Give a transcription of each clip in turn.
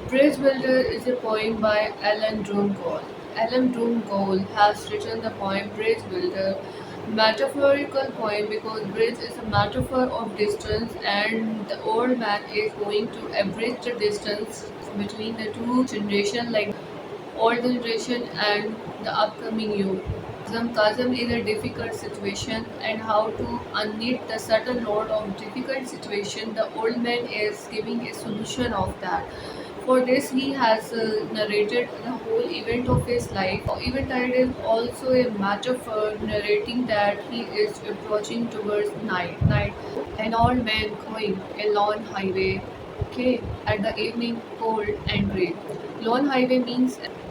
Bridge Builder is a poem by Alan Drumgold. Alan Drumgold has written the poem Bridge Builder, metaphorical poem because bridge is a metaphor of distance and the old man is going to abridge the distance between the two generations like old generation and the upcoming youth. Sarcasm is a difficult situation and how to unknit the subtle note of difficult situation. The old man is giving a solution of that. For this, he has narrated the whole event of his life. Eventide is also a metaphor narrating that he is approaching towards night. An old man going a long highway. Okay, at the evening, cold and grey. Lone highway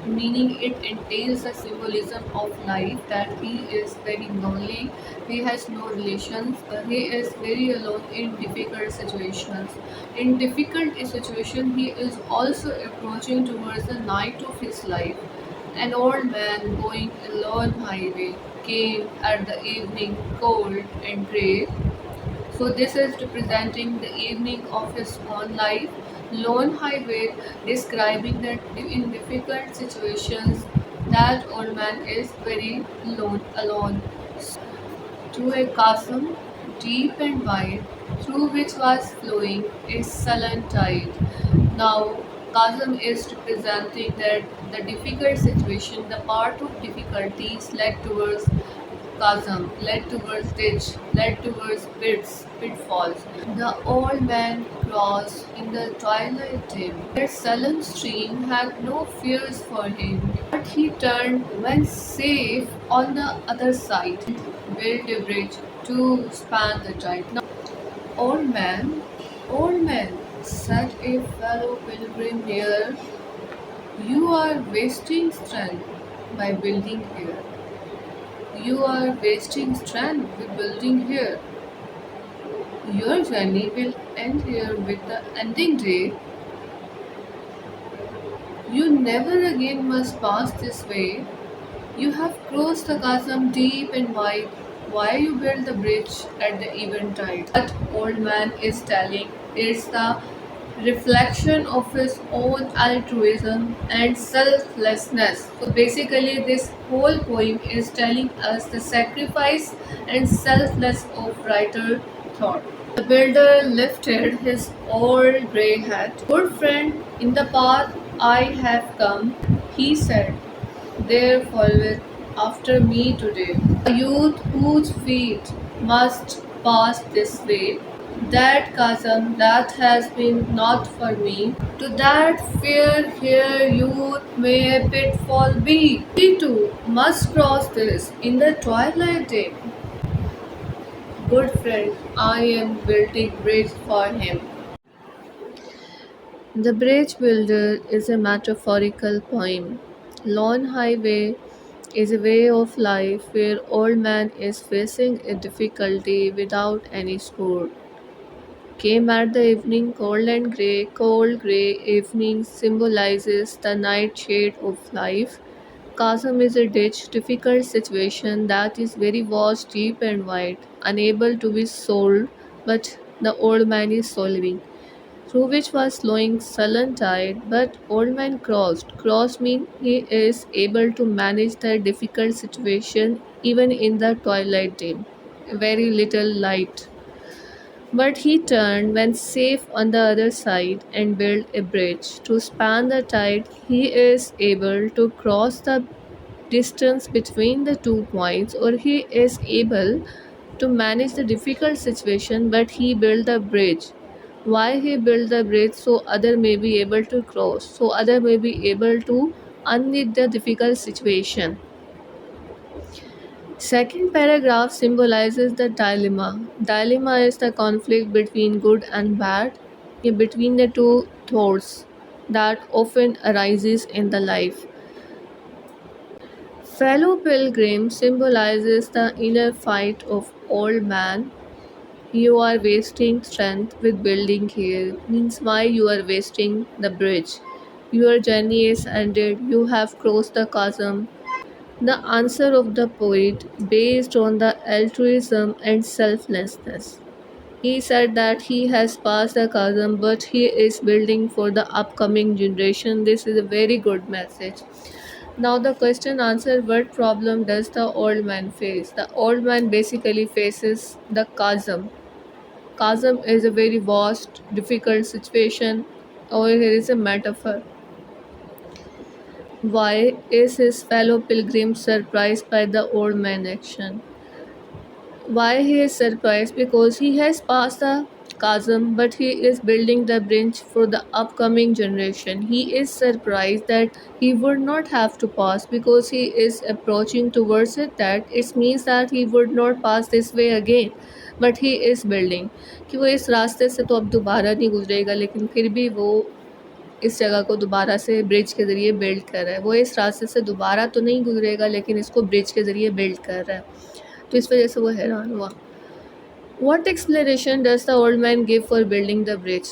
meaning it entails a symbolism of life that he is very lonely, he has no relations, he is very alone in difficult situations. In difficult situation, he is also approaching towards the night of his life. An old man going along highway came at the evening cold and grey, so this is representing the evening of his own life. Lone highway describing that in difficult situations that old man is very alone. To a chasm deep and wide, through which was flowing a sullen tide. Now, chasm is representing that the difficult situation, the part of difficulties led towards chasm, led towards ditch, led towards pitfalls. The old man crossed in the twilight dim. That sullen stream had no fears for him, but he turned when safe on the other side, built a bridge to span the tide. Now, old man, old man, said a fellow pilgrim near, you are wasting strength by building here. You are wasting strength by building here. Your journey will end here with the ending day. You never again must pass this way. You have crossed the chasm deep and wide. Why you build the bridge at the eventide? That old man is telling it's the reflection of his own altruism and selflessness. So basically, this whole poem is telling us the sacrifice and selfless of writer thought. The builder lifted his old grey hat. Good friend, in the path I have come, he said, there followeth after me today a youth whose feet must pass this way. That chasm that has been not for me, to that fair here youth may a pitfall be. We too must cross this in the twilight day. Good friend, I am building bridge for him. The Bridge Builder is a metaphorical poem. Lone Highway is a way of life where old man is facing a difficulty without any sport. Came at the evening cold and grey. Cold grey evening symbolizes the nightshade of life. Chasm is a ditch, difficult situation that is very vast, deep and wide, unable to be solved, but the old man is solving. Through which was flowing sullen tide, but old man crossed. Crossed means he is able to manage the difficult situation even in the twilight dim. Very little light. But he turned when safe on the other side and built a bridge. To span the tide, he is able to cross the distance between the 2 points, or he is able to manage the difficult situation, but he built the bridge. Why he built the bridge? So other may be able to cross, so other may be able to unknit the difficult situation. Second paragraph symbolizes the dilemma. Dilemma is the conflict between good and bad, between the two thoughts that often arises in the life. Fellow pilgrim symbolizes the inner fight of old man. You are wasting strength with building here, means why you are wasting the bridge. Your journey is ended, you have crossed the chasm. The answer of the poet based on the altruism and selflessness. He said that he has passed the chasm, but he is building for the upcoming generation. This is a very good message. Now, the question answer, what problem does the old man face? The old man basically faces the chasm. Chasm is a very vast, difficult situation, or here is a metaphor. Why is his fellow pilgrim surprised by the old man's action? Why he is surprised? Because he has passed the chasm, but he is building the bridge for the upcoming generation. He is surprised that he would not have to pass because he is approaching towards it. That it means that he would not pass this way again, but he is building. कि वो इस रास्ते से तो अब दोबारा नहीं गुजरेगा, लेकिन फिर भी वो इस जगह को दोबारा से ब्रिज के ज़रिए बिल्ड कर रहा है। वो इस रास्ते से दोबारा तो नहीं गुजरेगा, लेकिन इसको ब्रिज के ज़रिए बिल्ड कर रहा है। तो इस वजह से वो हैरान हुआ। What explanation does the old man give for building the bridge?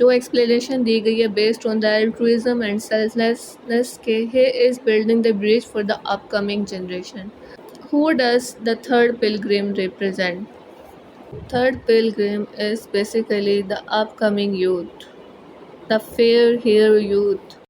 जो एक्सप्लेनेशन दी गई है based on the altruism and selflessness के he is building the bridge for the upcoming generation. Who does the third pilgrim represent? Third pilgrim is basically the upcoming youth, the fair hair youth.